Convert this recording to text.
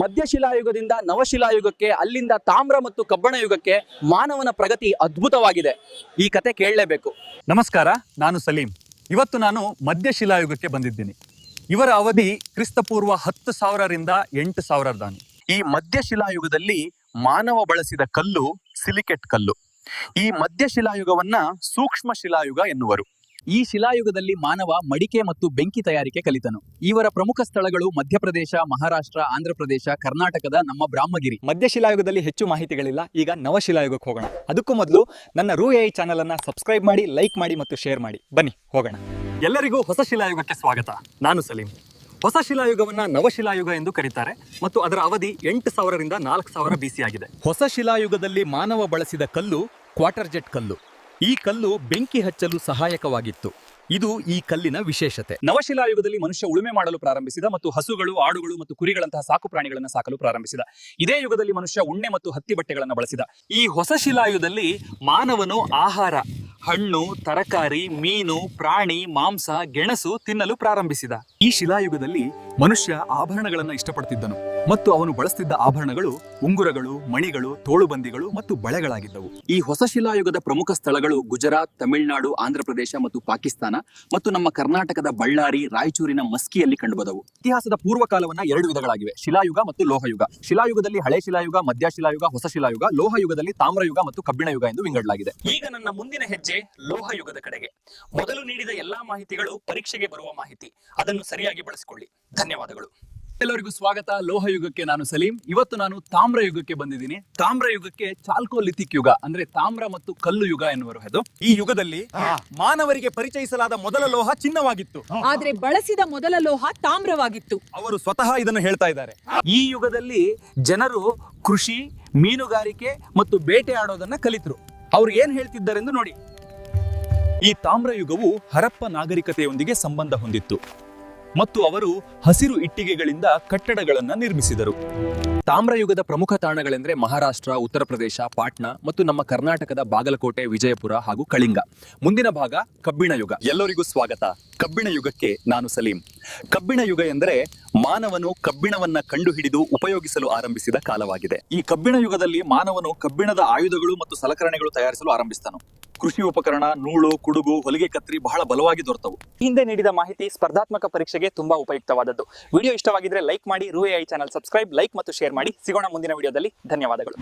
ಮಧ್ಯಶಿಲಾಯುಗದಿಂದ ನವಶಿಲಾಯುಗಕ್ಕೆ, ಅಲ್ಲಿಂದ ತಾಮ್ರ ಮತ್ತು ಕಬ್ಬಣ ಯುಗಕ್ಕೆ ಮಾನವನ ಪ್ರಗತಿ ಅದ್ಭುತವಾಗಿದೆ. ಈ ಕತೆ ಕೇಳಲೇಬೇಕು. ನಮಸ್ಕಾರ, ನಾನು ಸಲೀಂ. ಇವತ್ತು ನಾನು ಮಧ್ಯಶಿಲಾಯುಗಕ್ಕೆ ಬಂದಿದ್ದೀನಿ. ಇವರ ಅವಧಿ ಕ್ರಿಸ್ತಪೂರ್ವ 10,000 ರಿಂದ 8,000 ದಾನಿ. ಈ ಮಧ್ಯಶಿಲಾಯುಗದಲ್ಲಿ ಮಾನವ ಬಳಸಿದ ಕಲ್ಲು ಸಿಲಿಕೆಟ್ ಕಲ್ಲು. ಈ ಮಧ್ಯಶಿಲಾಯುಗವನ್ನ ಸೂಕ್ಷ್ಮ ಶಿಲಾಯುಗ ಎನ್ನುವರು. ಈ ಶಿಲಾಯುಗದಲ್ಲಿ ಮಾನವ ಮಡಿಕೆ ಮತ್ತು ಬೆಂಕಿ ತಯಾರಿಕೆ ಕಲಿತನು. ಇವರ ಪ್ರಮುಖ ಸ್ಥಳಗಳು ಮಧ್ಯಪ್ರದೇಶ, ಮಹಾರಾಷ್ಟ್ರ, ಆಂಧ್ರಪ್ರದೇಶ, ಕರ್ನಾಟಕದ ನಮ್ಮ ಬ್ರಾಹ್ಮಗಿರಿ. ಮಧ್ಯಶಿಲಾಯುಗದಲ್ಲಿ ಹೆಚ್ಚು ಮಾಹಿತಿಗಳಿಲ್ಲ. ಈಗ ನವಶಿಲಾಯುಗಕ್ಕೆ ಹೋಗೋಣ. ಅದಕ್ಕೂ ಮೊದಲು ನನ್ನ ರೂಎಐ ಚಾನಲ್ ಅನ್ನ ಸಬ್ಸ್ಕ್ರೈಬ್ ಮಾಡಿ, ಲೈಕ್ ಮಾಡಿ ಮತ್ತು ಶೇರ್ ಮಾಡಿ. ಬನ್ನಿ ಹೋಗೋಣ. ಎಲ್ಲರಿಗೂ ಹೊಸ ಶಿಲಾಯುಗಕ್ಕೆ ಸ್ವಾಗತ. ನಾನು ಸಲೀಂ. ಹೊಸ ಶಿಲಾಯುಗವನ್ನ ನವಶಿಲಾಯುಗ ಎಂದು ಕರೀತಾರೆ ಮತ್ತು ಅದರ ಅವಧಿ 8,000 ರಿಂದ 4,000 BC ಆಗಿದೆ. ಹೊಸ ಶಿಲಾಯುಗದಲ್ಲಿ ಮಾನವ ಬಳಸಿದ ಕಲ್ಲು ಕ್ವಾರ್ಟರ್ ಜೆಟ್ ಕಲ್ಲು. ಈ ಕಲ್ಲು ಬೆಂಕಿ ಹಚ್ಚಲು ಸಹಾಯಕವಾಗಿತ್ತು. ಇದು ಈ ಕಲ್ಲಿನ ವಿಶೇಷತೆ. ನವಶಿಲಾಯುಗದಲ್ಲಿ ಮನುಷ್ಯ ಉಳುಮೆ ಮಾಡಲು ಪ್ರಾರಂಭಿಸಿದ ಮತ್ತು ಹಸುಗಳು, ಆಡುಗಳು ಮತ್ತು ಕುರಿಗಳಂತಹ ಸಾಕು ಪ್ರಾಣಿಗಳನ್ನು ಸಾಕಲು ಪ್ರಾರಂಭಿಸಿದ. ಇದೇ ಯುಗದಲ್ಲಿ ಮನುಷ್ಯ ಉಣ್ಣೆ ಮತ್ತು ಹತ್ತಿ ಬಟ್ಟೆಗಳನ್ನು ಬಳಸಿದ. ಈ ಹೊಸ ಶಿಲಾಯುಗದಲ್ಲಿ ಮಾನವನು ಆಹಾರ, ಹಣ್ಣು, ತರಕಾರಿ, ಮೀನು, ಪ್ರಾಣಿ, ಮಾಂಸ, ಗೆಣಸು ತಿನ್ನಲು ಪ್ರಾರಂಭಿಸಿದ. ಈ ಶಿಲಾಯುಗದಲ್ಲಿ ಮನುಷ್ಯ ಆಭರಣಗಳನ್ನು ಇಷ್ಟಪಡುತ್ತಿದ್ದನು ಮತ್ತು ಅವನು ಬಳಸುತ್ತಿದ್ದ ಆಭರಣಗಳು ಉಂಗುರಗಳು, ಮಣಿಗಳು, ತೋಳುಬಂದಿಗಳು ಮತ್ತು ಬಳೆಗಳಾಗಿದ್ದವು. ಈ ಹೊಸ ಶಿಲಾಯುಗದ ಪ್ರಮುಖ ಸ್ಥಳಗಳು ಗುಜರಾತ್, ತಮಿಳುನಾಡು, ಆಂಧ್ರಪ್ರದೇಶ ಮತ್ತು ಪಾಕಿಸ್ತಾನ ಮತ್ತು ನಮ್ಮ ಕರ್ನಾಟಕದ ಬಳ್ಳಾರಿ, ರಾಯಚೂರಿನ ಮಸ್ಕಿಯಲ್ಲಿ ಕಂಡುಬಂದವು. ಇತಿಹಾಸದ ಪೂರ್ವಕಾಲವನ್ನ 2 ವಿಧಗಳಾಗಿವೆ: ಶಿಲಾಯುಗ ಮತ್ತು ಲೋಹಯುಗ. ಶಿಲಾಯುಗದಲ್ಲಿ ಹಳೆ ಶಿಲಾಯುಗ, ಮಧ್ಯಶಿಲಾಯುಗ, ಹೊಸ ಶಿಲಾಯುಗ. ಲೋಹಯುಗದಲ್ಲಿ ತಾಮ್ರಯುಗ ಮತ್ತು ಕಬ್ಬಿಣ ಯುಗ ಎಂದು ವಿಂಗಡಲಾಗಿದೆ. ಈಗ ನನ್ನ ಮುಂದಿನ ಹೆಜ್ಜೆ ಲೋಹಯುಗದ ಕಡೆಗೆ. ಮೊದಲು ನೀಡಿದ ಎಲ್ಲಾ ಮಾಹಿತಿಗಳು ಪರೀಕ್ಷೆಗೆ ಬರುವ ಮಾಹಿತಿ. ಅದನ್ನು ಸರಿಯಾಗಿ ಬಳಸಿಕೊಳ್ಳಿ. ಧನ್ಯವಾದಗಳು. ಎಲ್ಲರಿಗೂ ಸ್ವಾಗತ. ಲೋಹಯುಗಕ್ಕೆ ನಾನು ಸಲೀಂ. ಇವತ್ತು ನಾನು ತಾಮ್ರ ಯುಗಕ್ಕೆ ಬಂದಿದ್ದೀನಿ. ತಾಮ್ರ ಯುಗಕ್ಕೆ ಚಾಲ್ಕೋಲಿಥಿಕ್ ಯುಗ ಅಂದ್ರೆ ತಾಮ್ರ ಮತ್ತು ಕಲ್ಲು ಯುಗ ಎನ್ನುವರು. ಅದು ಈ ಯುಗದಲ್ಲಿ ಮಾನವರಿಗೆ ಪರಿಚಯಿಸಲಾದ ಮೊದಲ ಲೋಹ ಚಿನ್ನವಾಗಿತ್ತು, ಆದ್ರೆ ಬಳಸಿದ ಮೊದಲ ಲೋಹ ತಾಮ್ರವಾಗಿತ್ತು. ಅವರು ಸ್ವತಃ ಇದನ್ನು ಹೇಳ್ತಾ ಇದ್ದಾರೆ. ಈ ಯುಗದಲ್ಲಿ ಜನರು ಕೃಷಿ, ಮೀನುಗಾರಿಕೆ ಮತ್ತು ಬೇಟೆ ಆಡೋದನ್ನ ಕಲಿತರು. ಅವ್ರು ಏನ್ ಹೇಳ್ತಿದ್ದಾರೆಂದು ನೋಡಿ. ಈ ತಾಮ್ರ ಯುಗವು ಹರಪ್ಪ ನಾಗರಿಕತೆಯೊಂದಿಗೆ ಸಂಬಂಧ ಹೊಂದಿತ್ತು ಮತ್ತು ಅವರು ಹಸಿರು ಇಟ್ಟಿಗೆಗಳಿಂದ ಕಟ್ಟಡಗಳನ್ನು ನಿರ್ಮಿಸಿದರು. ತಾಮ್ರಯುಗದ ಪ್ರಮುಖ ತಾಣಗಳೆಂದರೆ ಮಹಾರಾಷ್ಟ್ರ, ಉತ್ತರ ಪ್ರದೇಶ, ಪಾಟ್ನಾ ಮತ್ತು ನಮ್ಮ ಕರ್ನಾಟಕದ ಬಾಗಲಕೋಟೆ, ವಿಜಯಪುರ ಹಾಗೂ ಕಳಿಂಗ. ಮುಂದಿನ ಭಾಗ ಕಬ್ಬಿಣ ಯುಗ. ಎಲ್ಲರಿಗೂ ಸ್ವಾಗತ. ಕಬ್ಬಿಣ ಯುಗಕ್ಕೆ ನಾನು ಸಲೀಂ. ಕಬ್ಬಿಣ ಯುಗ ಎಂದರೆ ಮಾನವನು ಕಬ್ಬಿಣವನ್ನ ಕಂಡುಹಿಡಿದು ಉಪಯೋಗಿಸಲು ಆರಂಭಿಸಿದ ಕಾಲವಾಗಿದೆ. ಈ ಕಬ್ಬಿಣ ಯುಗದಲ್ಲಿ ಮಾನವನು ಕಬ್ಬಿಣದ ಆಯುಧಗಳು ಮತ್ತು ಸಲಕರಣೆಗಳು ತಯಾರಿಸಲು ಆರಂಭಿಸಿದನು. ಕೃಷಿ ಉಪಕರಣ, ನೂಲು, ಕುಡುಗು, ಹೊಲಿಗೆ ಕತ್ರಿ ಬಹಳ ಬಲವಾಗಿ ದೊರೆತವು. ಹಿಂದೆ ನೀಡಿದ ಮಾಹಿತಿ ಸ್ಪರ್ಧಾತ್ಮಕ ಪರೀಕ್ಷೆಗೆ ತುಂಬಾ ಉಪಯುಕ್ತವಾದದ್ದು. ವಿಡಿಯೋ ಇಷ್ಟವಾಗಿದ್ರೆ ಲೈಕ್ ಮಾಡಿ, ರೂಎಐ ಚಾನಲ್ ಸಬ್ಸ್ಕ್ರೈಬ್, ಲೈಕ್ ಮತ್ತು ಶೇರ್ ಮಾಡಿ. ಸಿಗೋಣ ಮುಂದಿನ ವಿಡಿಯೋದಲ್ಲಿ. ಧನ್ಯವಾದಗಳು.